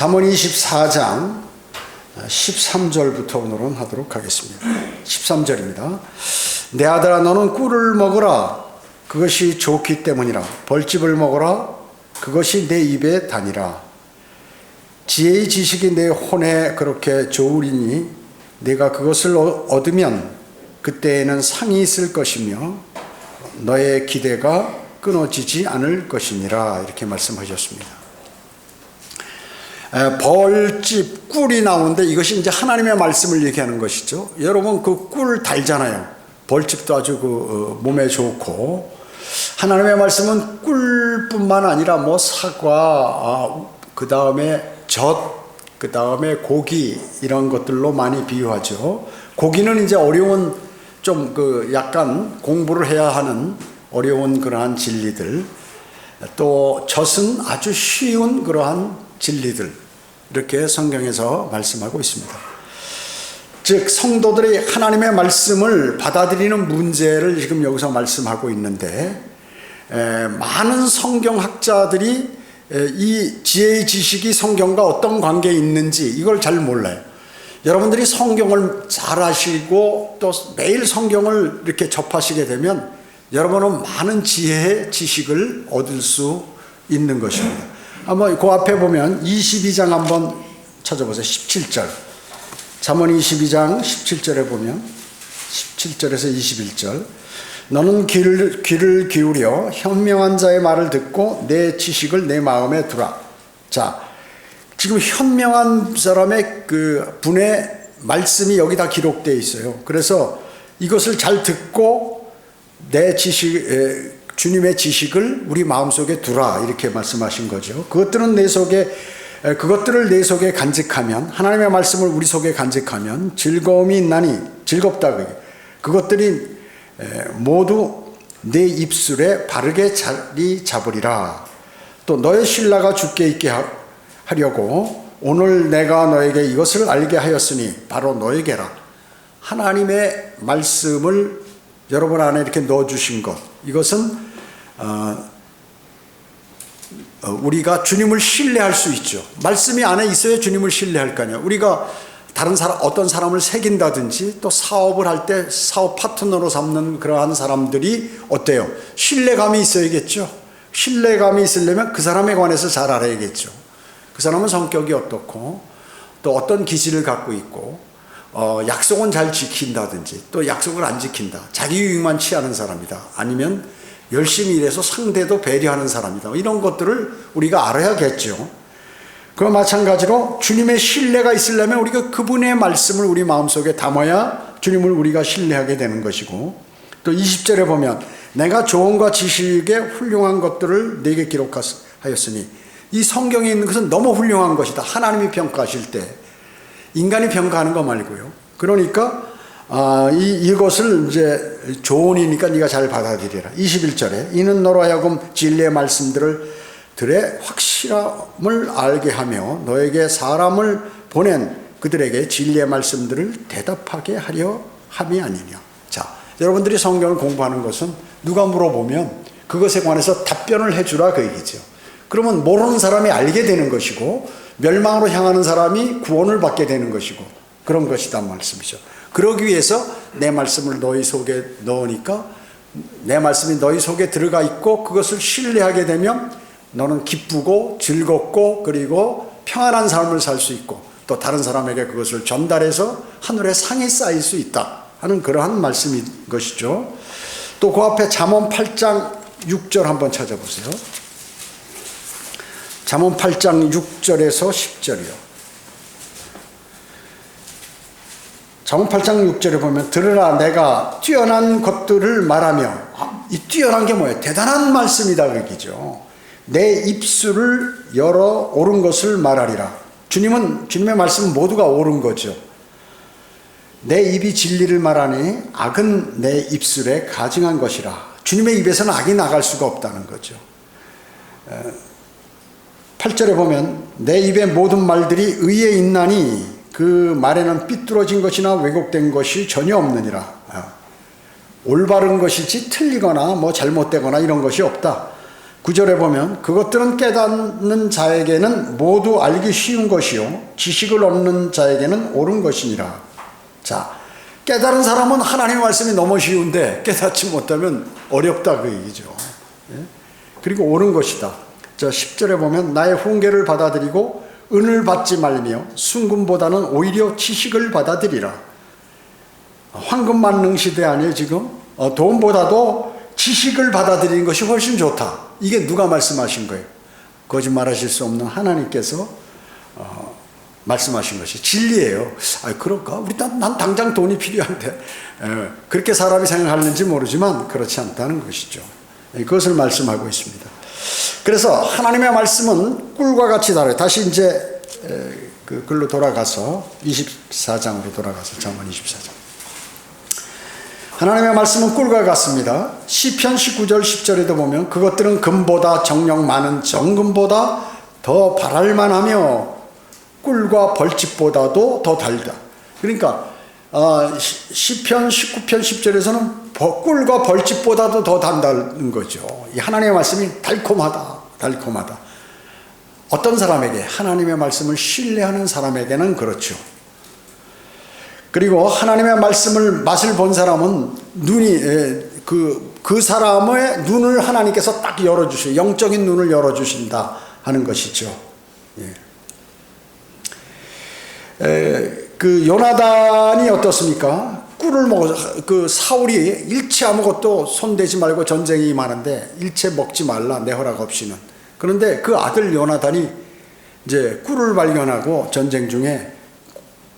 잠언 24장 13절부터 오늘은 하도록 하겠습니다. 13절입니다. 내 아들아 너는 꿀을 먹어라. 그것이 좋기 때문이라. 벌집을 먹어라. 그것이 내 입에 다니라. 지혜의 지식이 내 혼에 그렇게 좋으리니 네가 그것을 얻으면 그때에는 상이 있을 것이며 너의 기대가 끊어지지 않을 것이니라. 이렇게 말씀하셨습니다. 벌집, 꿀이 나오는데 이것이 이제 하나님의 말씀을 얘기하는 것이죠. 여러분 그 꿀 달잖아요. 벌집도 아주 몸에 좋고, 하나님의 말씀은 꿀뿐만 아니라 뭐 사과, 그 다음에 젖, 그 다음에 고기, 이런 것들로 많이 비유하죠. 고기는 이제 어려운 좀 약간 공부를 해야 하는 어려운 그러한 진리들, 또 젖은 아주 쉬운 그러한 진리들, 이렇게 성경에서 말씀하고 있습니다. 즉 성도들이 하나님의 말씀을 받아들이는 문제를 지금 여기서 말씀하고 있는데, 많은 성경학자들이 이 지혜의 지식이 성경과 어떤 관계에 있는지 이걸 잘 몰라요. 여러분들이 성경을 잘 아시고 또 매일 성경을 이렇게 접하시게 되면 여러분은 많은 지혜의 지식을 얻을 수 있는 것입니다. 한번 그 앞에 보면 22장 한번 찾아보세요. 17절. 잠언 22장 17절에 보면 17절에서 21절. 너는 귀를 기울여 현명한 자의 말을 듣고 내 지식을 내 마음에 두라. 자, 지금 현명한 사람의 그 분의 말씀이 여기다 기록되어 있어요. 그래서 이것을 잘 듣고 내 지식, 주님의 지식을 우리 마음속에 두라, 이렇게 말씀하신 거죠. 그것들을 내 속에 간직하면, 하나님의 말씀을 우리 속에 간직하면 즐거움이 있나니, 즐겁다 그게. 그것들이 모두 내 입술에 바르게 자리 잡으리라. 또 너의 신라가 주께 있게 하려고 오늘 내가 너에게 이것을 알게 하였으니 바로 너에게라. 하나님의 말씀을 여러분 안에 이렇게 넣어주신 것, 이것은 우리가 주님을 신뢰할 수 있죠. 말씀이 안에 있어야 주님을 신뢰할 거 아니에요. 우리가 다른 사람, 어떤 사람을 새긴다든지 또 사업을 할 때 사업 파트너로 삼는 그러한 사람들이 어때요? 신뢰감이 있어야겠죠. 신뢰감이 있으려면 그 사람에 관해서 잘 알아야겠죠. 그 사람은 성격이 어떻고 또 어떤 기질을 갖고 있고, 약속은 잘 지킨다든지 또 약속을 안 지킨다, 자기 유익만 취하는 사람이다, 아니면 열심히 일해서 상대도 배려하는 사람이다, 이런 것들을 우리가 알아야겠죠. 그와 마찬가지로 주님의 신뢰가 있으려면 우리가 그분의 말씀을 우리 마음속에 담아야 주님을 우리가 신뢰하게 되는 것이고, 또 20절에 보면 내가 조언과 지식의 훌륭한 것들을 내게 기록하였으니, 이 성경에 있는 것은 너무 훌륭한 것이다. 하나님이 평가하실 때, 인간이 평가하는 거 말고요. 그러니까 이것을 이제 조언이니까 네가 잘 받아들여라. 21절에 이는 너로 하여금 진리의 말씀들을 들의 확실함을 알게 하며 너에게 사람을 보낸 그들에게 진리의 말씀들을 대답하게 하려 함이 아니냐. 자, 여러분들이 성경을 공부하는 것은 누가 물어보면 그것에 관해서 답변을 해주라, 그 얘기죠. 그러면 모르는 사람이 알게 되는 것이고, 멸망으로 향하는 사람이 구원을 받게 되는 것이고, 그런 것이란 말씀이죠. 그러기 위해서 내 말씀을 너희 속에 넣으니까, 내 말씀이 너희 속에 들어가 있고 그것을 신뢰하게 되면 너는 기쁘고 즐겁고 그리고 평안한 삶을 살 수 있고, 또 다른 사람에게 그것을 전달해서 하늘에 상이 쌓일 수 있다 하는 그러한 말씀인 것이죠. 또 그 앞에 잠언 8장 6절 한번 찾아보세요. 잠언 8장 6절에서 10절이요. 잠언 8장 6절에 보면 들으라 내가 뛰어난 것들을 말하며, 이 뛰어난 게 뭐예요? 대단한 말씀이다 그 얘기죠. 내 입술을 열어 옳은 것을 말하리라. 주님의 말씀은 모두가 옳은 거죠. 내 입이 진리를 말하니 악은 내 입술에 가증한 것이라. 주님의 입에서는 악이 나갈 수가 없다는 거죠. 8절에 보면 내 입의 모든 말들이 의에 있나니 그 말에는 삐뚤어진 것이나 왜곡된 것이 전혀 없느니라. 올바른 것이지 틀리거나 뭐 잘못되거나 이런 것이 없다. 9절에 보면 그것들은 깨닫는 자에게는 모두 알기 쉬운 것이요 지식을 얻는 자에게는 옳은 것이니라. 자, 깨달은 사람은 하나님의 말씀이 너무 쉬운데 깨닫지 못하면 어렵다 그 얘기죠. 예? 그리고 옳은 것이다. 저 10절에 보면 나의 훈계를 받아들이고 은을 받지 말며 순금보다는 오히려 지식을 받아들이라. 황금 만능 시대 아니에요 지금? 돈보다도 지식을 받아들이는 것이 훨씬 좋다. 이게 누가 말씀하신 거예요? 거짓말하실 수 없는 하나님께서 말씀하신 것이 진리예요. 아, 그럴까? 난 당장 돈이 필요한데. 그렇게 사람이 생각하는지 모르지만 그렇지 않다는 것이죠. 그것을 말씀하고 있습니다. 그래서 하나님의 말씀은 꿀과 같이 다르요. 다시 이제 그 글로 돌아가서 24장으로 돌아가서 잠언 24장. 하나님의 말씀은 꿀과 같습니다. 시편 19절 10절에도 보면 그것들은 금보다 정력 많은 정금보다 더 바랄만하며 꿀과 벌집보다도 더 달다. 그러니까 시편 19편 10절에서는 꿀과 벌집보다도 더 단다는 거죠. 이 하나님의 말씀이 달콤하다. 어떤 사람에게? 하나님의 말씀을 신뢰하는 사람에게는 그렇죠. 그리고 하나님의 말씀을 맛을 본 사람은 그 사람의 눈을 하나님께서 딱 열어주셔요. 영적인 눈을 열어주신다 하는 것이죠. 그 요나단이 어떻습니까? 꿀을 먹어서 그 사울이 일체 아무것도 손대지 말고 전쟁이 임하는데 일체 먹지 말라 내 허락 없이는. 그런데 그 아들 요나단이 이제 꿀을 발견하고 전쟁 중에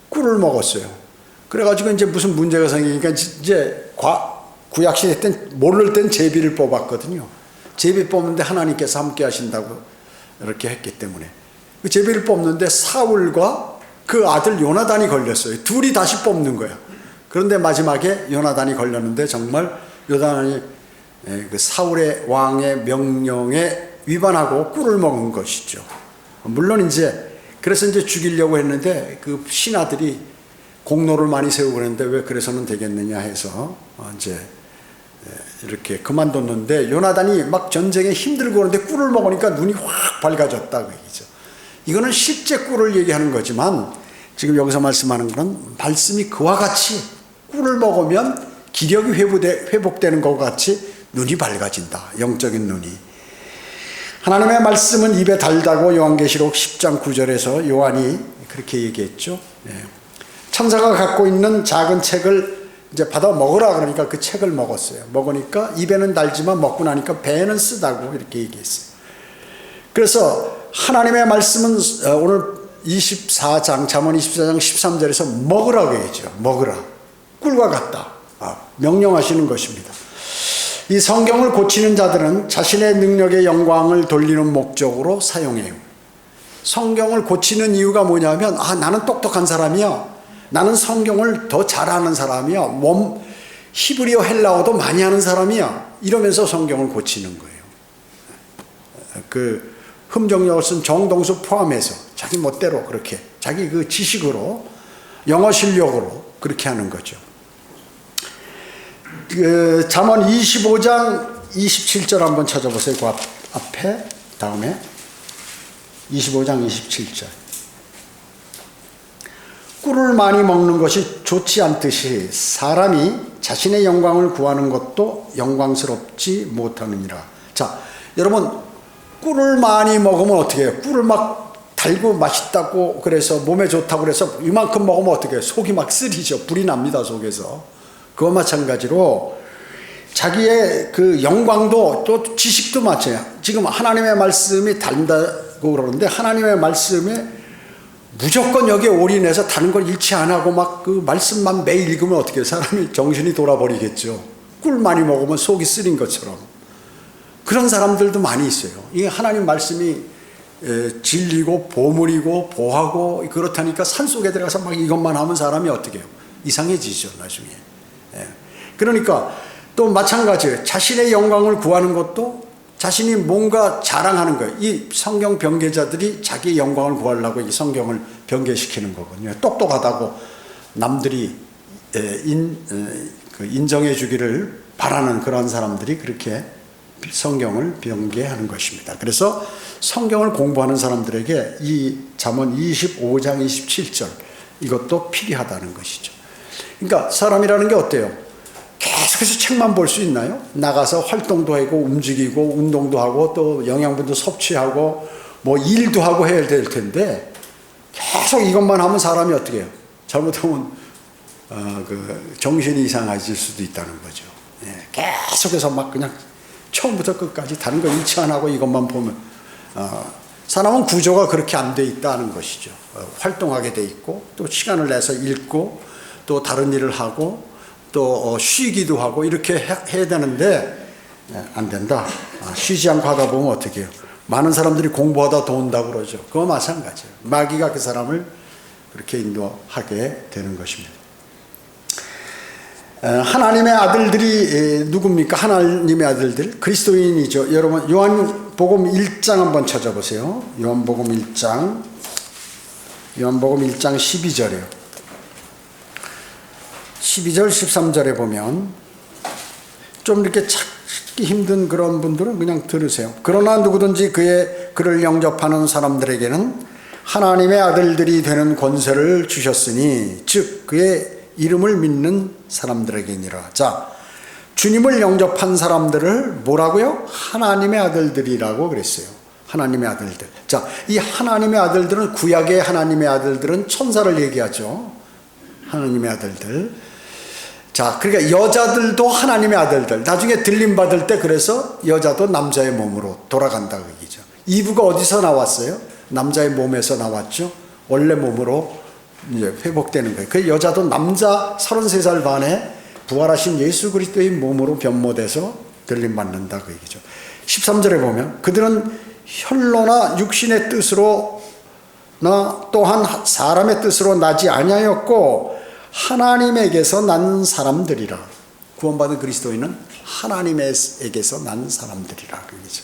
꿀을 먹었어요. 그래가지고 이제 무슨 문제가 생기니까 이제 구약시대 땐 모를 땐 제비를 뽑았거든요. 제비 뽑는데 하나님께서 함께 하신다고 이렇게 했기 때문에 그 제비를 뽑는데 사울과 그 아들 요나단이 걸렸어요. 둘이 다시 뽑는 거야. 그런데 마지막에 요나단이 걸렸는데 정말 요나단이 그 사울의 왕의 명령에 위반하고 꿀을 먹은 것이죠. 물론 이제 그래서 이제 죽이려고 했는데 그 신하들이 공로를 많이 세우고 그랬는데 왜 그래서는 되겠느냐 해서 이제 이렇게 그만뒀는데 요나단이 막 전쟁에 힘들고 그러는데 꿀을 먹으니까 눈이 확 밝아졌다 그 얘기죠. 이거는 실제 꿀을 얘기하는 거지만 지금 여기서 말씀하는 것은 말씀이 그와 같이 꿀을 먹으면 기력이 회복되는 것과 같이 눈이 밝아진다. 영적인 눈이. 하나님의 말씀은 입에 달다고 요한계시록 10장 9절에서 요한이 그렇게 얘기했죠. 천사가 갖고 있는 작은 책을 이제 받아 먹으라 그러니까 그 책을 먹었어요. 먹으니까 입에는 달지만 먹고 나니까 배에는 쓰다고 이렇게 얘기했어요. 그래서 하나님의 말씀은 오늘 24장 잠언 24장 13절에서 먹으라고 얘기죠. 먹으라. 꿀과 같다. 명령하시는 것입니다. 이 성경을 고치는 자들은 자신의 능력의 영광을 돌리는 목적으로 사용해요. 성경을 고치는 이유가 뭐냐면 나는 똑똑한 사람이야. 나는 성경을 더 잘하는 사람이야. 히브리어 헬라어도 많이 하는 사람이야. 이러면서 성경을 고치는 거예요. 그 흠정역을 쓴 정동수 포함해서 자기 멋대로 그렇게 자기 그 지식으로 영어 실력으로 그렇게 하는 거죠. 그 잠언 25장 27절 한번 찾아보세요. 그 앞에 다음에 25장 27절. 꿀을 많이 먹는 것이 좋지 않듯이 사람이 자신의 영광을 구하는 것도 영광스럽지 못하느니라. 자, 여러분 꿀을 많이 먹으면 어떻게 해요? 꿀을 막 달고 맛있다고 그래서 몸에 좋다고 그래서 이만큼 먹으면 어떻게 해요? 속이 막 쓰리죠. 불이 납니다, 속에서. 그와 마찬가지로 자기의 그 영광도 또 지식도 마찬가지예요. 지금 하나님의 말씀이 단다고 그러는데 하나님의 말씀에 무조건 여기에 올인해서 다른 걸 잃지 안 하고 막 그 말씀만 매일 읽으면 어떻게 해요? 사람이 정신이 돌아버리겠죠. 꿀 많이 먹으면 속이 쓰린 것처럼. 그런 사람들도 많이 있어요. 이게 하나님 말씀이 진리고 보물이고 보하고 그렇다니까 산속에 들어가서 막 이것만 하면 사람이 어떻게 해요? 이상해지죠, 나중에. 그러니까 또 마찬가지예요. 자신의 영광을 구하는 것도 자신이 뭔가 자랑하는 거예요. 이 성경 변개자들이 자기의 영광을 구하려고 이 성경을 변개시키는 거거든요. 똑똑하다고 남들이 인정해 주기를 바라는 그런 사람들이 그렇게 성경을 변개하는 것입니다. 그래서 성경을 공부하는 사람들에게 이 잠언 25장 27절 이것도 필요하다는 것이죠. 그러니까 사람이라는 게 어때요? 계속해서 책만 볼 수 있나요? 나가서 활동도 하고 움직이고 운동도 하고 또 영양분도 섭취하고 뭐 일도 하고 해야 될 텐데 계속 이것만 하면 사람이 어떻게 해요? 잘못하면 정신이 이상해질 수도 있다는 거죠. 예, 계속해서 막 그냥 처음부터 끝까지 다른 거 일치 안 하고 이것만 보면 사람은 구조가 그렇게 안 돼 있다는 것이죠. 활동하게 돼 있고 또 시간을 내서 읽고 또 다른 일을 하고 또 쉬기도 하고 이렇게 해야 되는데 안 된다. 쉬지 않고 하다 보면 어떻게 해요? 많은 사람들이 공부하다 돈다고 그러죠. 그거 마찬가지예요. 마귀가 그 사람을 그렇게 인도하게 되는 것입니다. 하나님의 아들들이 누굽니까? 하나님의 아들들 그리스도인이죠. 여러분 요한복음 1장 한번 찾아보세요. 요한복음 1장 12절이에요. 12절 13절에 보면 좀 이렇게 찾기 힘든 그런 분들은 그냥 들으세요. 그러나 누구든지 그를 영접하는 사람들에게는 하나님의 아들들이 되는 권세를 주셨으니 즉 그의 이름을 믿는 사람들에게니라. 자, 주님을 영접한 사람들을 뭐라고요? 하나님의 아들들이라고 그랬어요. 하나님의 아들들. 자, 이 하나님의 아들들은 구약의 하나님의 아들들은 천사를 얘기하죠. 하나님의 아들들. 자, 그러니까 여자들도 하나님의 아들들. 나중에 들림 받을 때 그래서 여자도 남자의 몸으로 돌아간다고 얘기죠. 이브가 어디서 나왔어요? 남자의 몸에서 나왔죠. 원래 몸으로 이제 회복되는 거예요. 그 여자도 남자 33살 반에 부활하신 예수 그리스도의 몸으로 변모돼서 들림 받는다고 얘기죠. 13절에 보면 그들은 혈로나 육신의 뜻으로나 또한 사람의 뜻으로 나지 아니하였고 하나님에게서 난 사람들이라. 구원받은 그리스도인은 하나님에게서 난 사람들이라 그러죠.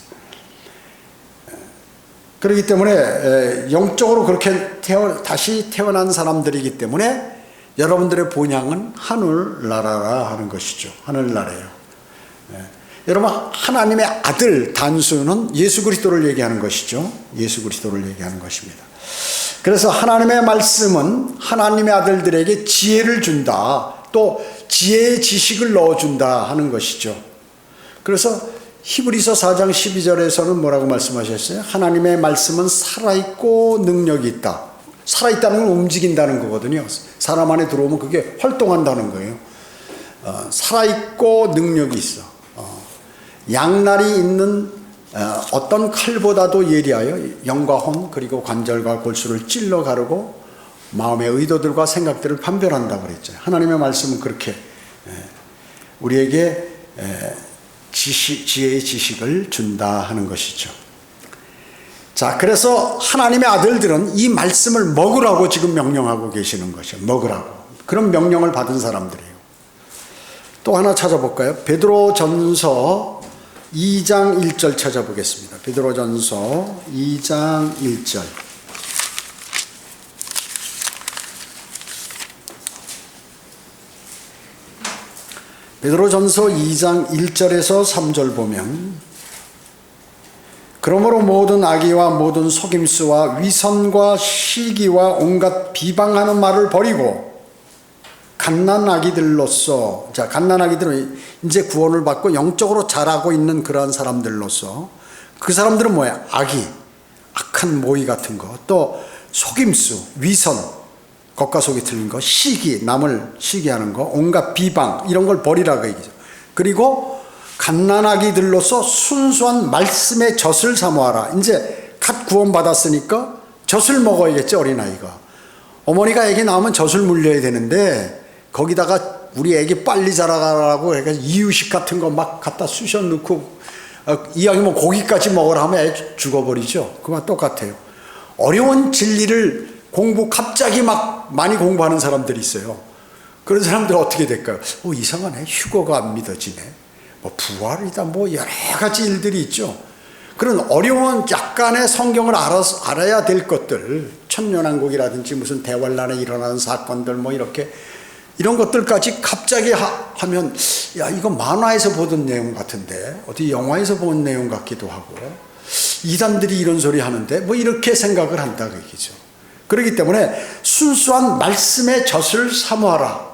그렇기 때문에 영적으로 그렇게 다시 태어난 사람들이기 때문에 여러분들의 본향은 하늘나라라 하는 것이죠. 하늘나라예요. 여러분 하나님의 아들 단수는 예수 그리스도를 얘기하는 것이죠. 예수 그리스도를 얘기하는 것입니다. 그래서 하나님의 말씀은 하나님의 아들들에게 지혜를 준다. 또 지혜의 지식을 넣어준다 하는 것이죠. 그래서 히브리서 4장 12절에서는 뭐라고 말씀하셨어요? 하나님의 말씀은 살아있고 능력이 있다. 살아있다는 건 움직인다는 거거든요. 사람 안에 들어오면 그게 활동한다는 거예요. 살아있고 능력이 있어. 양날이 있는 어떤 칼보다도 예리하여 영과 혼 그리고 관절과 골수를 찔러 가르고 마음의 의도들과 생각들을 판별한다고 그랬죠. 하나님의 말씀은 그렇게 우리에게 지혜의 지식을 준다 하는 것이죠. 자, 그래서 하나님의 아들들은 이 말씀을 먹으라고 지금 명령하고 계시는 것이에요. 먹으라고. 그런 명령을 받은 사람들이에요. 또 하나 찾아볼까요? 베드로전서 2장 1절 찾아보겠습니다. 베드로전서 2장 1절. 베드로전서 2장 1절에서 3절 보면 그러므로 모든 악의와 모든 속임수와 위선과 시기와 온갖 비방하는 말을 버리고 갓난아기들로서, 자, 갓난아기들은 이제 구원을 받고 영적으로 자라고 있는 그러한 사람들로서 그 사람들은 뭐야? 악의, 악한 모의 같은 거, 또 속임수, 위선, 겉과 속이 틀린 거, 시기, 남을 시기하는 거, 온갖 비방 이런 걸 버리라고 얘기죠. 그리고 갓난아기들로서 순수한 말씀의 젖을 사모하라. 이제 갓 구원받았으니까 젖을 먹어야겠죠, 어린아이가. 어머니가 애기 낳으면 젖을 물려야 되는데 거기다가 우리 애기 빨리 자라가라고 해서 이유식 같은 거 막 갖다 쑤셔 넣고 이왕이면 고기까지 먹으라 하면 애 죽어버리죠. 그거랑 똑같아요. 어려운 진리를 갑자기 막 많이 공부하는 사람들이 있어요. 그런 사람들은 어떻게 될까요? 이상하네. 휴거가 안 믿어지네. 뭐 부활이다. 뭐 여러 가지 일들이 있죠. 그런 어려운 약간의 성경을 알아야 될 것들, 천년왕국이라든지 무슨 대환란에 일어나는 사건들 뭐 이렇게 이런 것들까지 갑자기 하면 야, 이거 만화에서 보던 내용 같은데, 어디 영화에서 본 내용 같기도 하고, 이단들이 이런 소리 하는데, 뭐 이렇게 생각을 한다, 그 얘기죠. 그렇기 때문에 순수한 말씀의 젖을 사모하라.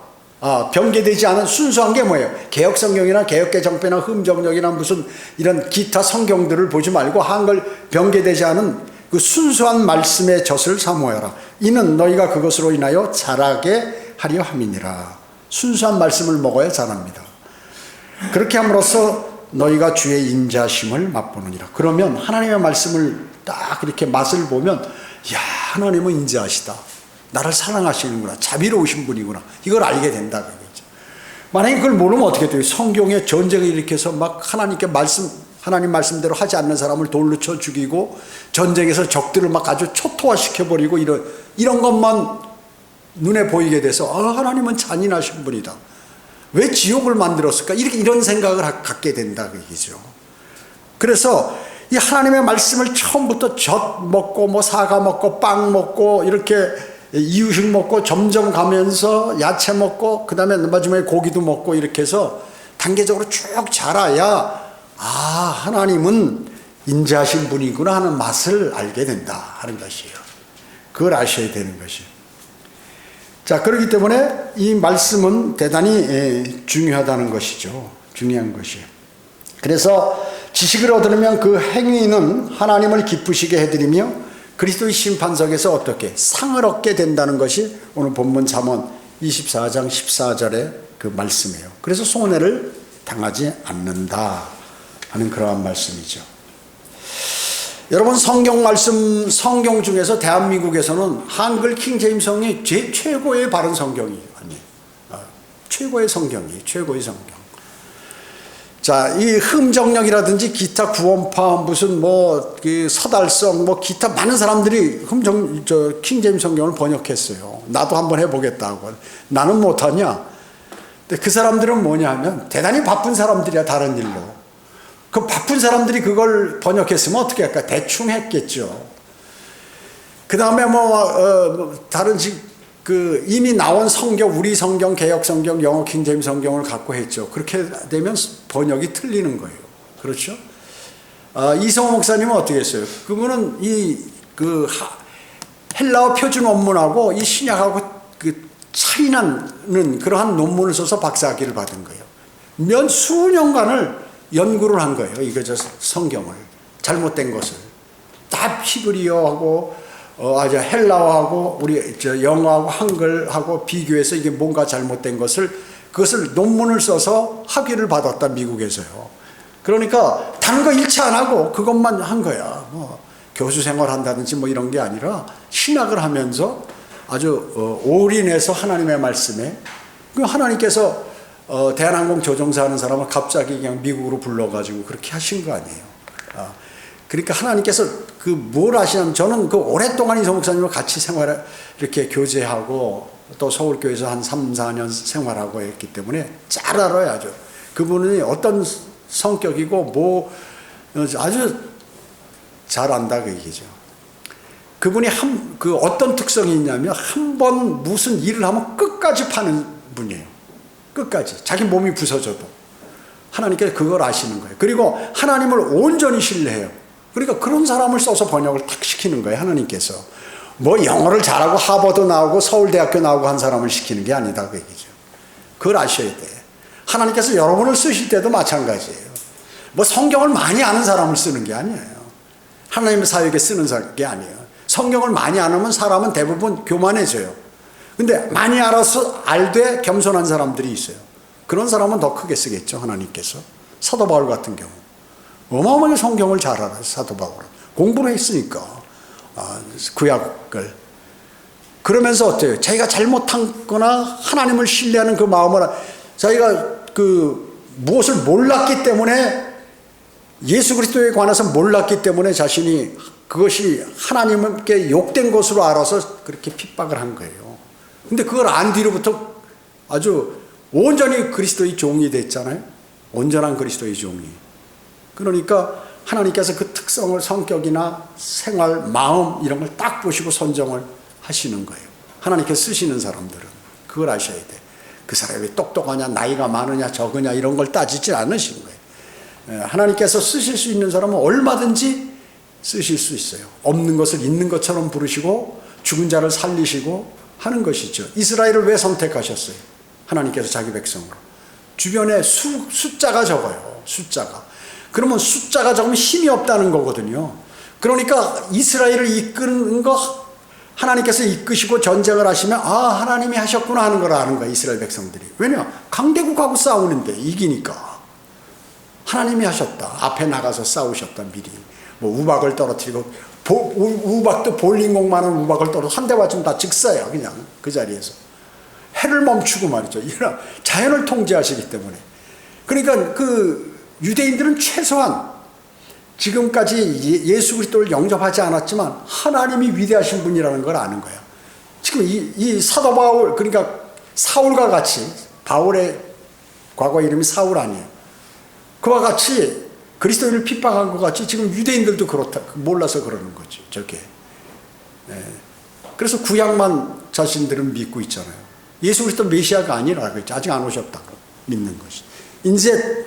변개되지 않은 순수한 게 뭐예요? 개혁성경이나 개혁개정표나 흠정력이나 무슨 이런 기타 성경들을 보지 말고 한글 변개되지 않은 그 순수한 말씀의 젖을 사모하라. 이는 너희가 그것으로 인하여 자라게 하려 함이니라. 순수한 말씀을 먹어야 자랍니다. 그렇게 함으로써 너희가 주의 인자심을 맛보느니라. 그러면 하나님의 말씀을 딱 이렇게 맛을 보면, 야, 하나님은 인자하시다. 나를 사랑하시는구나. 자비로우신 분이구나. 이걸 알게 된다. 그거죠. 만약에 그걸 모르면 어떻게 돼요? 성경에 전쟁을 일으켜서 막 하나님 말씀대로 하지 않는 사람을 돌로 쳐 죽이고 전쟁에서 적들을 막 아주 초토화시켜버리고 이런 것만 눈에 보이게 돼서 하나님은 잔인하신 분이다. 왜 지옥을 만들었을까? 이런 생각을 갖게 된다. 그 얘기죠. 그래서 이 하나님의 말씀을 처음부터 젖 먹고 뭐 사과 먹고 빵 먹고 이렇게 이유식 먹고 점점 가면서 야채 먹고 그 다음에 마지막에 고기도 먹고 이렇게 해서 단계적으로 쭉 자라야 하나님은 인자하신 분이구나 하는 맛을 알게 된다 하는 것이에요. 그걸 아셔야 되는 것이에요. 자, 그렇기 때문에 이 말씀은 대단히 중요하다는 것이죠. 중요한 것이에요. 그래서 지식을 얻으면 그 행위는 하나님을 기쁘시게 해드리며 그리스도의 심판석에서 어떻게 상을 얻게 된다는 것이 오늘 본문 잠언 24장 14절의 그 말씀이에요. 그래서 손해를 당하지 않는다 하는 그러한 말씀이죠. 여러분, 성경 중에서 대한민국에서는 한글 킹제임스 성경이 최고의 바른 성경이 아니에요. 최고의 성경이 최고의 성경. 자, 이 흠정력이라든지 기타 구원파 무슨 그 서달성 기타 많은 사람들이 킹제임스 성경을 번역했어요. 나도 한번 해보겠다고. 나는 못하냐? 근데 그 사람들은 뭐냐 하면 대단히 바쁜 사람들이야. 다른 일로. 그 바쁜 사람들이 그걸 번역했으면 어떻게 할까? 대충 했겠죠. 그 다음에 다른 이미 나온 성경, 우리 성경, 개혁 성경, 영어 킹제임스 성경을 갖고 했죠. 그렇게 되면 번역이 틀리는 거예요. 그렇죠? 이성호 목사님은 어떻게 했어요? 그분은 헬라어 표준 원문하고 이 신약하고 차이 나는 그러한 논문을 써서 박사학위를 받은 거예요. 수년간을 연구를 한 거예요. 성경을. 잘못된 것을. 다 히브리어하고 헬라어하고 우리 영어하고 한글하고 비교해서 이게 뭔가 잘못된 그것을 논문을 써서 학위를 받았다, 미국에서요. 그러니까 다른 거 일치 안 하고 그것만 한 거야. 교수 생활 한다든지 이런 게 아니라 신학을 하면서 아주 올인해서 하나님의 말씀에 하나님께서 대한항공 조종사 하는 사람을 갑자기 그냥 미국으로 불러가지고 그렇게 하신 거 아니에요. 그러니까 하나님께서 뭘 하시냐면 저는 오랫동안 이성 목사님과 같이 이렇게 교제하고 또 서울교회에서 한 3, 4년 생활하고 했기 때문에 잘 알아요. 아주. 그분이 어떤 성격이고 아주 잘 안다 그 얘기죠. 그분이 어떤 특성이 있냐면 한 번 무슨 일을 하면 끝까지 파는 분이에요. 끝까지. 자기 몸이 부서져도. 하나님께서 그걸 아시는 거예요. 그리고 하나님을 온전히 신뢰해요. 그러니까 그런 사람을 써서 번역을 탁 시키는 거예요. 하나님께서. 영어를 잘하고 하버드 나오고 서울대학교 나오고 한 사람을 시키는 게 아니다 그 얘기죠. 그걸 아셔야 돼. 하나님께서 여러분을 쓰실 때도 마찬가지예요. 성경을 많이 아는 사람을 쓰는 게 아니에요. 하나님의 사역에 쓰는 게 아니에요. 성경을 많이 안 하면 사람은 대부분 교만해져요. 근데 많이 알아서 알되 겸손한 사람들이 있어요. 그런 사람은 더 크게 쓰겠죠. 하나님께서. 사도 바울 같은 경우 어마어마하게 성경을 잘 알아요. 사도 바울은 공부를 했으니까 구약을. 그러면서 어때요? 자기가 잘못한 거나 하나님을 신뢰하는 그 마음을 자기가 무엇을 몰랐기 때문에 예수 그리스도에 관해서 몰랐기 때문에 자신이 그것이 하나님께 욕된 것으로 알아서 그렇게 핍박을 한 거예요. 근데 그걸 안 뒤로부터 아주 온전히 그리스도의 종이 됐잖아요. 온전한 그리스도의 종이. 그러니까 하나님께서 그 특성을 성격이나 생활, 마음 이런 걸 딱 보시고 선정을 하시는 거예요. 하나님께서 쓰시는 사람들은. 그걸 아셔야 돼. 그 사람이 똑똑하냐, 나이가 많으냐, 적으냐 이런 걸 따지지 않으신 거예요. 하나님께서 쓰실 수 있는 사람은 얼마든지 쓰실 수 있어요. 없는 것을 있는 것처럼 부르시고 죽은 자를 살리시고 하는 것이죠. 이스라엘을 왜 선택하셨어요? 하나님께서 자기 백성으로. 주변에 숫자가 적어요. 숫자가. 그러면 숫자가 적으면 힘이 없다는 거거든요. 그러니까 이스라엘을 이끄는 거 하나님께서 이끄시고 전쟁을 하시면 하나님이 하셨구나 하는 걸 아는 거야, 이스라엘 백성들이. 왜냐? 강대국하고 싸우는데 이기니까. 하나님이 하셨다. 앞에 나가서 싸우셨다, 미리. 뭐 우박을 떨어뜨리고, 우박도 볼링공만한 우박을 떨어뜨려 한 대 맞으면 다 즉사야, 그냥 그 자리에서. 해를 멈추고 말이죠. 이런 자연을 통제하시기 때문에. 그러니까 그 유대인들은 최소한 지금까지 예수 그리스도를 영접하지 않았지만 하나님이 위대하신 분이라는 걸 아는 거야. 지금 이 사도 바울, 그러니까 사울과 같이, 바울의 과거 이름이 사울 아니에요. 그와 같이 그리스도인을 핍박한 것 같이 지금 유대인들도 그렇다, 몰라서 그러는 거죠. 저게. 그래서 구약만 자신들은 믿고 있잖아요. 예수 그리스도 메시아가 아니라 그랬죠. 아직 안 오셨다고 믿는 것이. 이제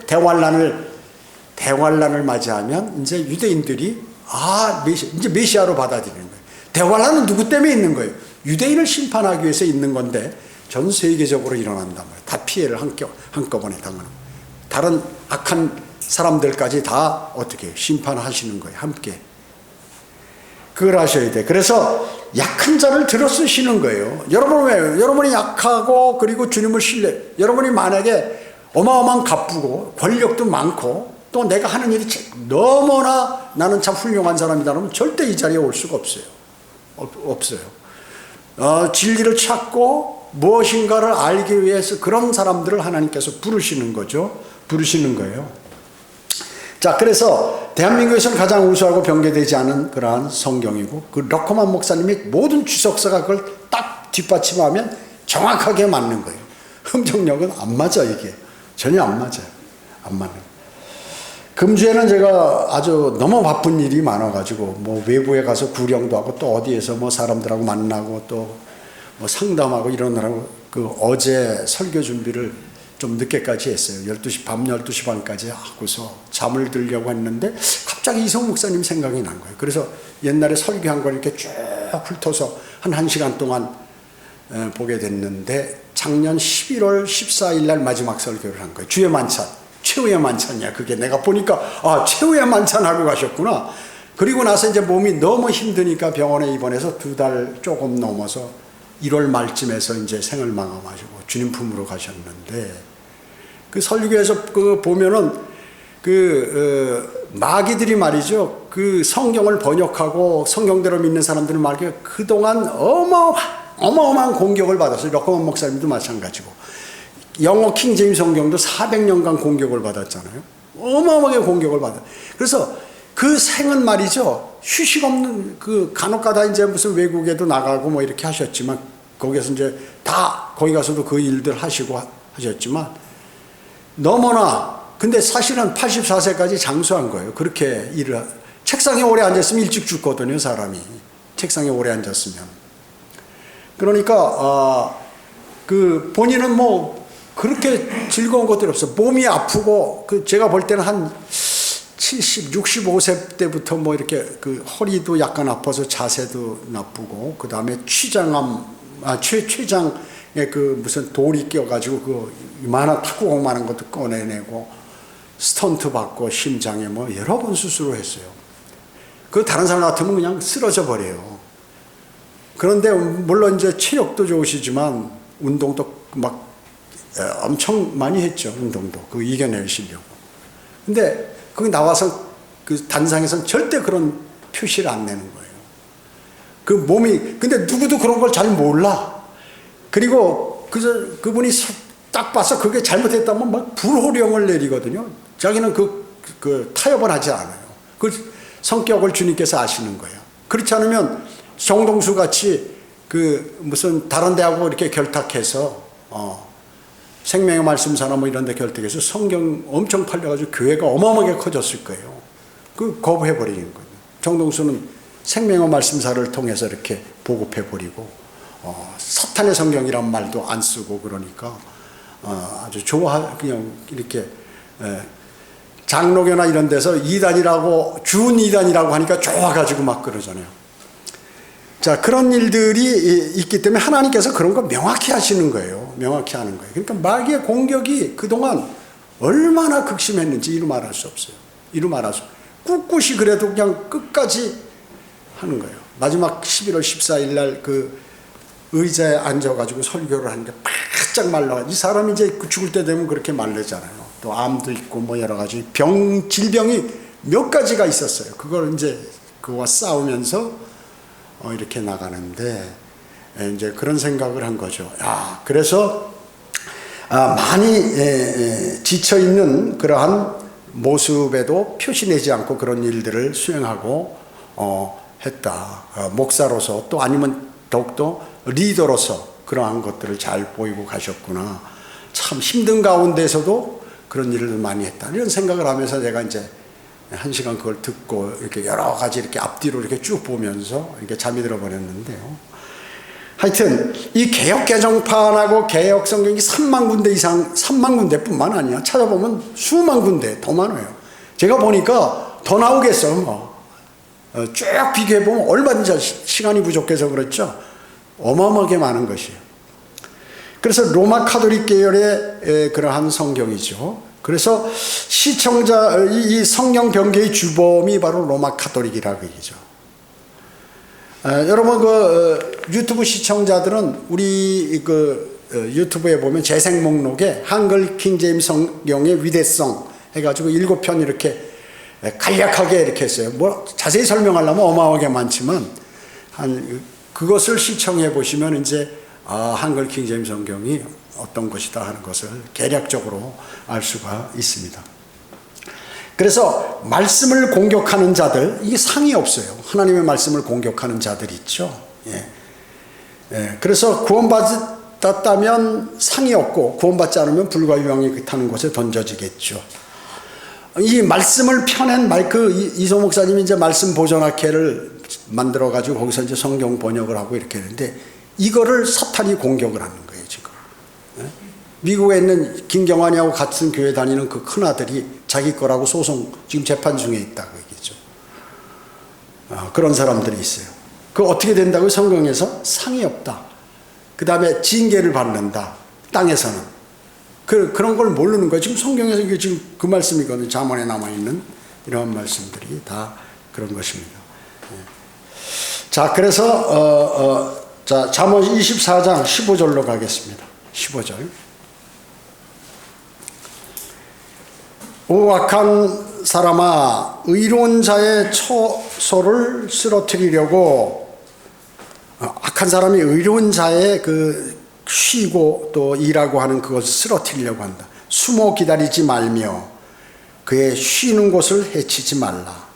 대환란을 맞이하면 이제 유대인들이 이제 메시아로 받아들이는 거예요. 대환란은 누구 때문에 있는 거예요? 유대인을 심판하기 위해서 있는 건데 전 세계적으로 일어난단 말이에요. 다 피해를 한꺼번에 당하는 거예요. 다른 악한 사람들까지 다 어떻게 심판하시는 거예요. 함께. 그걸 하셔야 돼. 그래서 약한 자를 들어 쓰시는 거예요. 여러분이 약하고 그리고 주님을 여러분이 만약에 어마어마한 갑부고 권력도 많고 또 내가 하는 일이 너무나 나는 참 훌륭한 사람이다 그러면 절대 이 자리에 올 수가 없어요. 없어요. 진리를 찾고 무엇인가를 알기 위해서 그런 사람들을 하나님께서 부르시는 거죠. 부르시는 거예요. 자, 그래서 대한민국에서는 가장 우수하고 변개되지 않은 그러한 성경이고 그 러커만 목사님이 모든 주석서가 그걸 딱 뒷받침하면 정확하게 맞는 거예요. 흥정력은 안 맞아, 이게. 전혀 안 맞아요. 안 맞는. 금주에는 제가 아주 너무 바쁜 일이 많아가지고 뭐 외부에 가서 구령도 하고 또 어디에서 뭐 사람들하고 만나고 또 뭐 상담하고 이러느라고 그 어제 설교 준비를 좀 늦게까지 했어요. 밤 12시 반까지 하고서 잠을 들려고 했는데 갑자기 이성 목사님 생각이 난 거예요. 그래서 옛날에 설교한 걸 이렇게 쭉 훑어서 한 1시간 동안 보게 됐는데 작년 11월 14일 날 마지막 설교를 한 거예요. 주의 만찬. 최후의 만찬이야. 그게 내가 보니까 최후의 만찬 하고 가셨구나. 그리고 나서 이제 몸이 너무 힘드니까 병원에 입원해서 2달 조금 넘어서 1월 말쯤에서 이제 생을 마감하시고 주님 품으로 가셨는데 그 설교에서 그 보면은 마귀들이 말이죠. 그 성경을 번역하고 성경대로 믿는 사람들은 말이죠. 그동안 어마어마한 공격을 받았어요. 러커만 목사님도 마찬가지고. 영어 킹제임 성경도 400년간 공격을 받았잖아요. 어마어마하게 공격을 받아요. 그래서 그 생은 말이죠. 휴식 없는 간혹 가다 이제 무슨 외국에도 나가고 뭐 이렇게 하셨지만 거기에서 이제 다 거기 가서도 그 일들 하시고 하셨지만 너무나 근데 사실은 84세까지 장수한 거예요. 그렇게 책상에 오래 앉았으면 일찍 죽거든요, 사람이. 책상에 오래 앉았으면. 그러니까 본인은 뭐 그렇게 즐거운 것들이 없어. 몸이 아프고 제가 볼 때는 한 65세 때부터 뭐 이렇게 허리도 약간 아파서 자세도 나쁘고 그다음에 췌장에 무슨 돌이 껴가지고 이만한 탁구공만한 것도 꺼내내고 스턴트 받고 심장에 뭐 여러 번 수술을 했어요. 다른 사람 같으면 그냥 쓰러져 버려요. 그런데 물론 이제 체력도 좋으시지만 운동도 막 엄청 많이 했죠. 운동도 이겨내시려고. 근데 거기 나와서 단상에서는 절대 그런 표시를 안 내는 거예요. 몸이 근데 누구도 그런 걸 잘 몰라. 그리고 그분이 딱 봐서 그게 잘못했다면 막 불호령을 내리거든요. 자기는 타협을 하지 않아요. 성격을 주님께서 아시는 거예요. 그렇지 않으면 정동수 같이 무슨 다른 데하고 이렇게 결탁해서 생명의 말씀사나 뭐 이런 데 결탁해서 성경 엄청 팔려가지고 교회가 어마어마하게 커졌을 거예요. 거부해버리는 거예요. 정동수는 생명의 말씀사를 통해서 이렇게 보급해버리고 사탄의 성경이란 말도 안 쓰고 그러니까 아주 그냥 이렇게 장로교나 이런 데서 이단이라고 준 이단이라고 하니까 좋아가지고 막 그러잖아요. 자, 그런 일들이 있기 때문에 하나님께서 그런 거 명확히 하시는 거예요. 명확히 하는 거예요. 그러니까 마귀의 공격이 그동안 얼마나 극심했는지 이루 말할 수 없어요. 이루 말할 수 없어요. 꿋꿋이 그래도 그냥 끝까지 하는 거예요. 마지막 11월 14일 날 그 의자에 앉아가지고 설교를 하는데 바짝 말라. 이 사람이 이제 죽을 때 되면 그렇게 말르잖아요. 또 암도 있고 뭐 여러 가지 질병이 몇 가지가 있었어요. 그걸 이제 그와 싸우면서 이렇게 나가는데 이제 그런 생각을 한 거죠. 그래서 많이 지쳐 있는 그러한 모습에도 표시내지 않고 그런 일들을 수행하고 했다. 목사로서 또 아니면 더욱더 리더로서 그러한 것들을 잘 보이고 가셨구나. 참 힘든 가운데서도 그런 일을 많이 했다. 이런 생각을 하면서 제가 이제 한 시간 그걸 듣고 이렇게 여러 가지 이렇게 앞뒤로 이렇게 쭉 보면서 이렇게 잠이 들어 버렸는데요. 하여튼 이 개혁 개정판하고 개혁 성경이 3만 군데 이상, 3만 군데뿐만 아니야. 찾아보면 수만 군데 더 많아요. 제가 보니까 더 나오겠어. 쭉 비교해 보면 얼마든지 시간이 부족해서 그렇죠. 어마어마하게 많은 것이에요. 그래서 로마 카톨릭 계열의 그러한 성경이죠. 그래서 이 성경 변개의 주범이 바로 로마 카톨릭이라고 얘기죠. 여러분 유튜브 시청자들은 우리 유튜브에 보면 재생 목록에 한글 킹제임스 성경의 위대성 해가지고 7편 이렇게 간략하게 이렇게 했어요. 뭐 자세히 설명하려면 어마어마하게 많지만 그것을 시청해 보시면 이제 한글 킹제임스 성경이 어떤 것이다 하는 것을 개략적으로 알 수가 있습니다. 그래서 말씀을 공격하는 자들, 이게 상이 없어요. 하나님의 말씀을 공격하는 자들이 있죠. 그래서 구원받았다면 상이 없고 구원받지 않으면 불과 유황이 타는 곳에 던져지겠죠. 이 말씀을 펴낸 이소 목사님이 이제 말씀 보존학회를 만들어 가지고 거기서 이제 성경 번역을 하고 이렇게 했는데 이거를 사탄이 공격을 하는 거예요, 지금. 미국에 있는 김경환이하고 같은 교회 다니는 그 큰아들이 자기 거라고 지금 재판 중에 있다고 얘기죠. 그런 사람들이 있어요. 그 어떻게 된다고 성경에서 상이 없다. 그 다음에 징계를 받는다. 땅에서는. 그런 걸 모르는 거예요. 지금 성경에서 이게 지금 그 말씀이거든요. 잠언에 남아있는 이런 말씀들이 다 그런 것입니다. 자, 그래서, 잠언 24장 15절로 가겠습니다. 15절. 오 악한 사람아, 의로운 자의 처소를 쓰러뜨리려고, 악한 사람이 의로운 자의 쉬고 또 일하고 하는 그것을 쓰러뜨리려고 한다. 숨어 기다리지 말며 그의 쉬는 곳을 해치지 말라.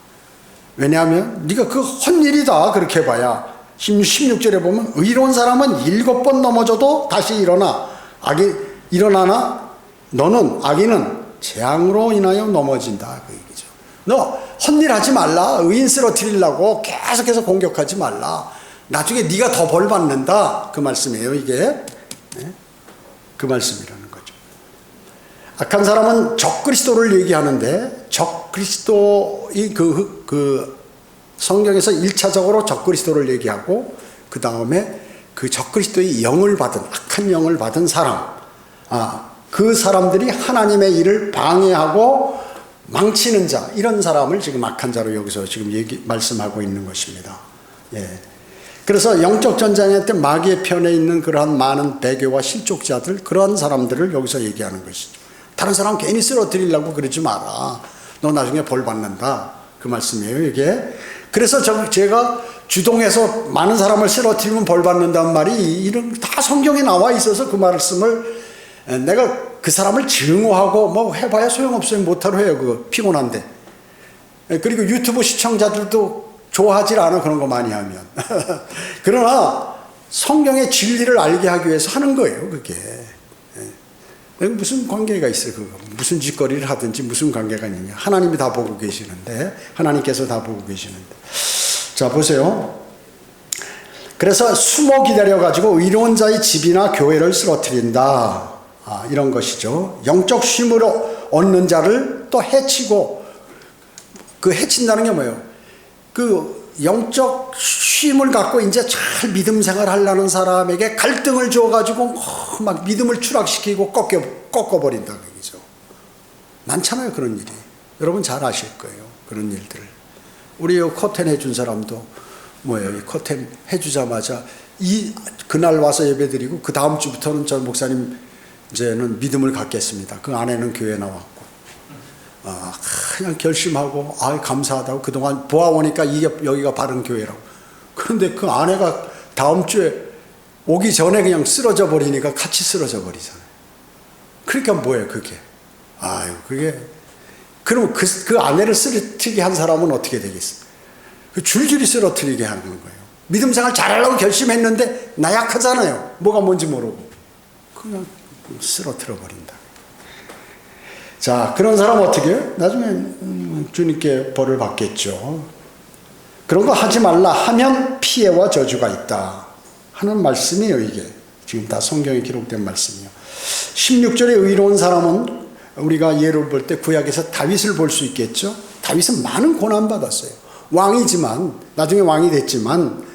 왜냐하면 네가 그 헛일이다 그렇게 해봐야 16절에 보면 의로운 사람은 7번 넘어져도 다시 일어나나 너는 악인은 재앙으로 인하여 넘어진다 그 얘기죠. 너 헛일하지 말라. 의인 쓰러뜨리려고 계속해서 공격하지 말라. 나중에 네가 더 벌 받는다 그 말씀이에요. 이게 그 말씀이라는 거죠. 악한 사람은 적그리스도를 얘기하는데 적그리스도의 성경에서 1차적으로 적그리스도를 얘기하고 그 다음에 그 적그리스도의 영을 받은 악한 영을 받은 사람, 그 사람들이 하나님의 일을 방해하고 망치는 자, 이런 사람을 지금 악한 자로 여기서 지금 말씀하고 있는 것입니다. 그래서 영적 전쟁에 때 마귀의 편에 있는 그러한 많은 배교와 실족자들, 그러한 사람들을 여기서 얘기하는 것이죠. 다른 사람 괜히 쓰러뜨리려고 그러지 마라. 너 나중에 벌 받는다. 그 말씀이에요, 이게. 그래서 제가 주동해서 많은 사람을 쓰러뜨리면 벌 받는다는 말이 이런 다 성경에 나와 있어서 그 말씀을 내가 그 사람을 증오하고 뭐 해봐야 소용없어요. 못하러 해요. 그거 피곤한데. 그리고 유튜브 시청자들도 좋아하지 않아, 그런 거 많이 하면. 그러나 성경의 진리를 알게 하기 위해서 하는 거예요, 그게. 무슨 관계가 있어요, 그거. 무슨 짓거리를 하든지 무슨 관계가 있느냐. 하나님이 다 보고 계시는데, 하나님께서 다 보고 계시는데. 자, 보세요. 그래서 숨어 기다려가지고 의로운 자의 집이나 교회를 쓰러뜨린다. 이런 것이죠. 영적 쉼을 얻는 자를 또 해치고, 그 해친다는 게 뭐예요? 그 영적 쉼을 갖고 이제 잘 믿음 생활 하려는 사람에게 갈등을 줘가지고 막 믿음을 추락시키고 꺾어버린다 그 얘기죠. 많잖아요, 그런 일이. 여러분 잘 아실 거예요, 그런 일들을. 우리 커튼 해준 사람도 뭐예요? 이 커튼 해주자마자 그날 와서 예배드리고 그 다음 주부터는 저 목사님 이제는 믿음을 갖겠습니다. 그 아내는 교회 나왔고, 그냥 결심하고, 감사하다고 그동안 보아오니까 여기가 바른 교회라고. 그런데 그 아내가 다음 주에 오기 전에 그냥 쓰러져 버리니까 같이 쓰러져 버리잖아요. 그러니까 뭐예요, 그게? 그게, 그럼 그 아내를 쓰러뜨리게 한 사람은 어떻게 되겠어요? 줄줄이 쓰러뜨리게 하는 거예요. 믿음 생활 잘하려고 결심했는데 나 약하잖아요. 뭐가 뭔지 모르고. 그냥 쓰러뜨려 버린다. 자, 그런 사람 어떻게 해요? 나중에 주님께 벌을 받겠죠. 그런 거 하지 말라 하면 피해와 저주가 있다 하는 말씀이에요. 이게 지금 다 성경에 기록된 말씀이에요. 16절에 의로운 사람은 우리가 예를 볼 때 구약에서 다윗을 볼 수 있겠죠. 다윗은 많은 고난받았어요. 왕이지만, 나중에 왕이 됐지만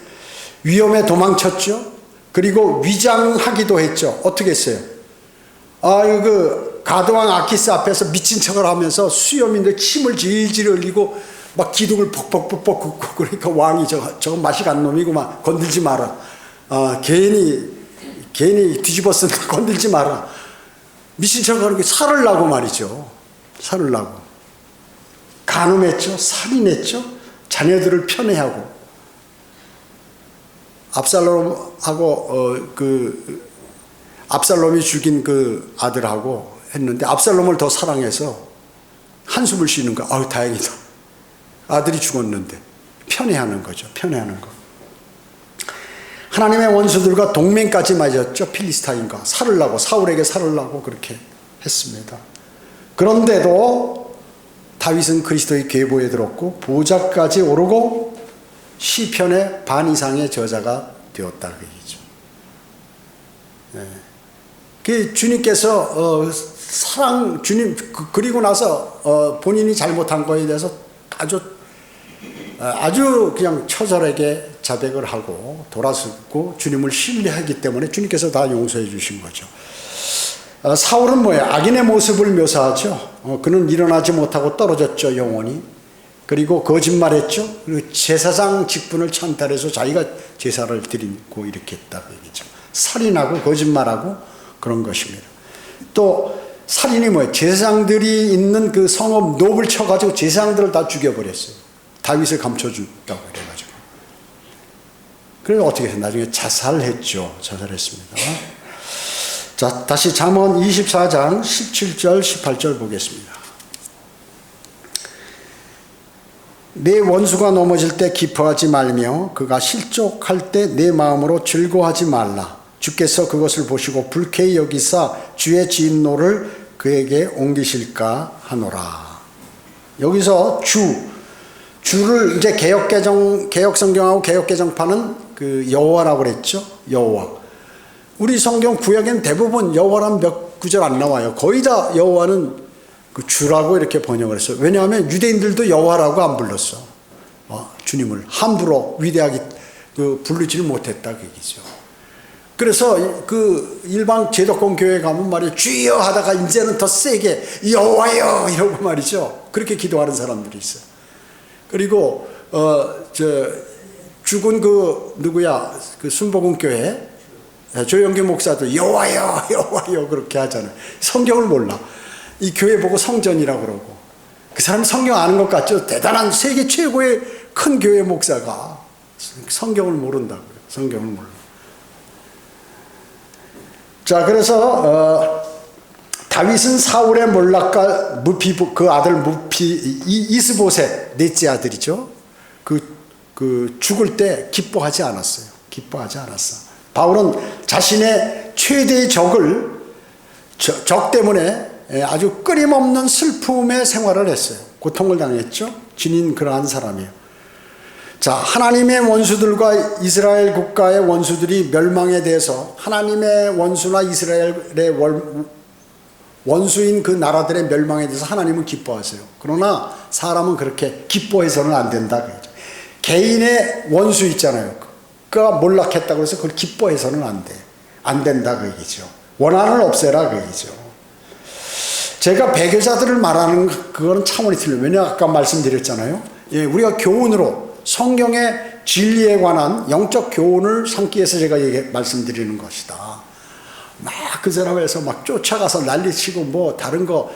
위험에 도망쳤죠. 그리고 위장하기도 했죠. 어떻게 했어요? 가드왕 아키스 앞에서 미친 척을 하면서 수염인데 침을 질질 흘리고 막 기둥을 벅벅벅벅 긋고, 그러니까 왕이 저거 맛이 간 놈이구만, 건들지 마라. 괜히 뒤집어 쓴 건들지 마라. 미친 척 하는 게 살으려고 말이죠. 살으려고. 간음했죠. 살인했죠. 자녀들을 편애하고. 압살롬이 죽인 그 아들하고 했는데 압살롬을 더 사랑해서 한숨을 쉬는 거야. 다행이다. 아들이 죽었는데. 편애하는 거죠. 편애하는 거. 하나님의 원수들과 동맹까지 맺었죠. 필리스타인과 사울에게 살으려고 그렇게 했습니다. 그런데도 다윗은 그리스도의 계보에 들었고 보좌까지 오르고 시편의 반 이상의 저자가 되었다 그 얘기죠. 그 주님께서 주님 그리고 나서 본인이 잘못한 거에 대해서 아주 그냥 처절하게 자백을 하고 돌아섰고 주님을 신뢰하기 때문에 주님께서 다 용서해 주신 거죠. 사울은 뭐예요? 악인의 모습을 묘사하죠. 그는 일어나지 못하고 떨어졌죠, 영원히. 그리고 거짓말했죠. 그리고 제사장 직분을 찬탈해서 자기가 제사를 드리고 이렇게 했다고 얘기죠. 살인하고 거짓말하고 그런 것입니다. 또 살인이 뭐예요? 제사장들이 있는 그 성읍 놋을 쳐가지고 제사장들을 다 죽여버렸어요. 다윗을 감춰준다고 그래가지고. 그래서 어떻게 해서 나중에 자살했죠. 자살했습니다. 자, 다시 잠언 24장 17절 18절 보겠습니다. 내 원수가 넘어질 때 기뻐하지 말며 그가 실족할 때 내 마음으로 즐거워하지 말라. 주께서 그것을 보시고 불쾌히 여기사 주의 진노를 그에게 옮기실까 하노라. 여기서 주를 이제 개혁성경하고 개혁개정파는 그 여호와라고 그랬죠. 여호와. 우리 성경 구약에는 대부분 여호와란 몇 구절 안 나와요. 거의 다 여호와는 그 주라고 이렇게 번역을 했어요. 왜냐하면 유대인들도 여호와라고 안 불렀어. 주님을 함부로 위대하게 부르지를 못했다 그 얘기죠. 그래서 그 일반 제도권 교회 가면 말이에요. 주여 하다가 이제는 더 세게 여호와여 이러고 말이죠. 그렇게 기도하는 사람들이 있어요. 그리고 죽은 그 순복음 교회 조영기 목사도 여호와여 여호와여 그렇게 하잖아요. 성경을 몰라. 이 교회 보고 성전이라고 그러고. 그 사람이 성경 아는 것 같죠? 대단한 세계 최고의 큰 교회 목사가 성경을 모른다고요. 성경을 몰라. 자, 그래서 다윗은 사울의 몰락과 그 아들 이스보셋 넷째 아들이죠. 그 죽을 때 기뻐하지 않았어요. 기뻐하지 않았어. 바울은 자신의 최대의 적 때문에 아주 끊임없는 슬픔의 생활을 했어요. 고통을 당했죠. 진인 그러한 사람이에요. 자, 하나님의 원수들과 이스라엘 국가의 원수들이 멸망에 대해서 하나님의 원수나 이스라엘의 원수인 그 나라들의 멸망에 대해서 하나님은 기뻐하세요. 그러나 사람은 그렇게 기뻐해서는 안 된다 그러죠. 개인의 원수 있잖아요. 그가 몰락했다고 해서 그걸 기뻐해서는 안 돼. 안 된다 그 얘기죠. 원한을 없애라 그 얘기죠. 제가 배교자들을 말하는 그거는 차원이 틀려요. 왜냐 아까 말씀드렸잖아요. 예, 우리가 교훈으로 성경의 진리에 관한 영적 교훈을 삼기 위해서 제가 말씀드리는 것이다. 막 그 사람에서 막 쫓아가서 난리치고 뭐 다른 거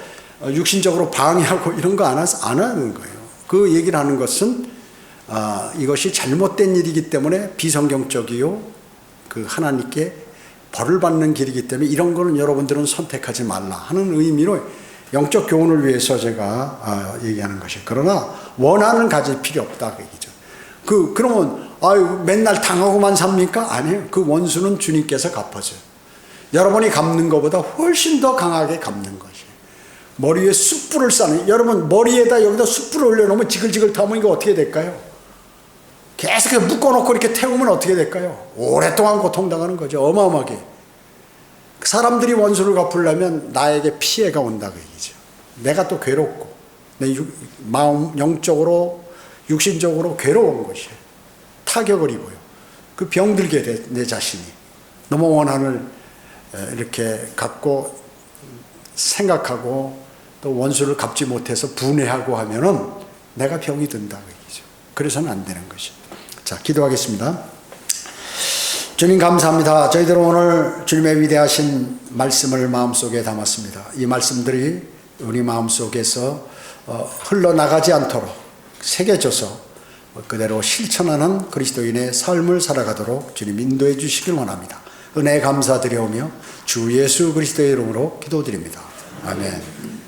육신적으로 방해하고 이런 거 안 하는 거예요. 그 얘기를 하는 것은 이것이 잘못된 일이기 때문에 비성경적이요. 그 하나님께 벌을 받는 길이기 때문에 이런 거는 여러분들은 선택하지 말라 하는 의미로 영적 교훈을 위해서 제가 얘기하는 것이에요. 그러나 원한은 가질 필요 없다 그 얘기죠. 그러면 맨날 당하고만 삽니까? 아니에요. 그 원수는 주님께서 갚아줘요. 여러분이 갚는 것보다 훨씬 더 강하게 갚는 것이에요. 머리 위에 숯불을 쌓는, 여러분 머리에다 여기다 숯불을 올려놓으면 지글지글 타면 이거 어떻게 될까요? 계속 묶어놓고 이렇게 태우면 어떻게 될까요? 오랫동안 고통당하는 거죠. 어마어마하게. 사람들이 원수를 갚으려면 나에게 피해가 온다 그 얘기죠. 내가 또 괴롭고 내 마음 영적으로 육신적으로 괴로운 것이에요. 타격을 입어요. 그 병들게 돼 내 자신이. 너무 원한을 이렇게 갖고 생각하고 또 원수를 갚지 못해서 분해하고 하면은 내가 병이 든다 그 얘기죠. 그래서는 안 되는 것이죠. 자, 기도하겠습니다. 주님 감사합니다. 저희들은 오늘 주님의 위대하신 말씀을 마음속에 담았습니다. 이 말씀들이 우리 마음속에서 흘러나가지 않도록 새겨져서 그대로 실천하는 그리스도인의 삶을 살아가도록 주님 인도해 주시길 원합니다. 은혜 감사드려오며 주 예수 그리스도의 이름으로 기도드립니다. 아멘.